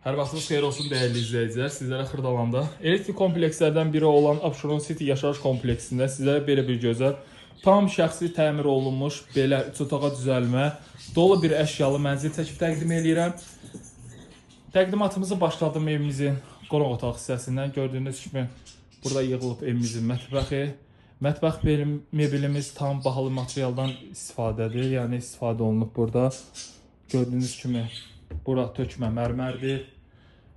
Hər vaxtınız xeyir olsun dəyərli izləyicilər. Sizlərə Xırdalanda elektrik komplekslərdən biri olan Abşeron City yaşayış kompleksində sizlərə belə bir gözəl, tam şəxsi təmir olunmuş, belə 3 otağa düzəlmə, dolu bir əşyalı mənzil çəkib təqdim edirəm. Təqdimatımızı başladım evimizin qonaq otaq hissəsindən. Gördüyünüz kimi burada yığılıb evimizin mətbəxi. Mətbəx meblimiz tam bahalı materialdan istifadədir, yəni istifadə olunub burada. Gördüyünüz kimi bura tökmə mərmərdir.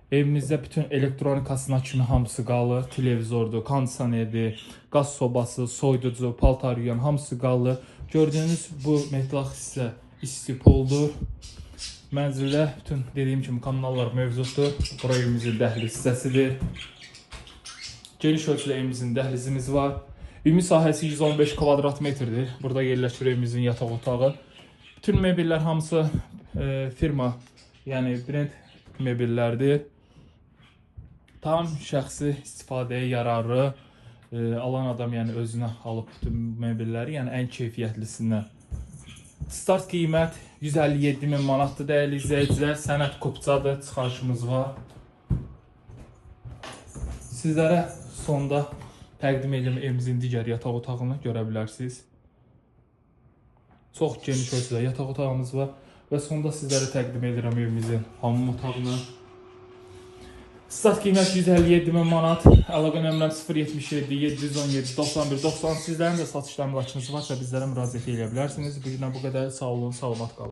Evimizdə bütün elektronikasına kimi hamısı qalır. Televizordur, kondisionerdir, qaz sobası, soyuducu, paltar yuyan hamısı qalır. Gördüyünüz bu metal hissə istipoldur. Mənzildə bütün dediyim kimi kanallar mövcuddur. Bura evimizin dəhliz hissəsidir. Geniş ölçüdə evimizin dəhlizimiz var. Ümumi sahəsi 115 kvadrat metrdir. Burada yerləşir evimizin yataq otağı. Bütün mebellər hamısı firma, yəni brend mebellərdir. Tam şəxsi istifadəyə yararlı, alan adam yəni özünə alıb bütün mebelləri, yəni ən keyfiyyətlisindən. Start qiymət 157.000 manatdır dəyərli izləyicilər. Sənəd kupçadır, çıxarışımız var. Sizlərə sonda təqdim edirəm evimizin digər yataq otağını görə bilərsiniz. Çox geniş ölçüdə yataq otağımız var və sonda sizlərə təqdim edirəm evimizin hamam otağını. Start qiymət 157.000 manat. Əlaqə nömrəm 077 717 91 90. Sizlərin də satış təminatınız varsa bizlərə müraciət edə bilərsiniz. Bu gündən bu qədər. Sağ olun, salamat qalın.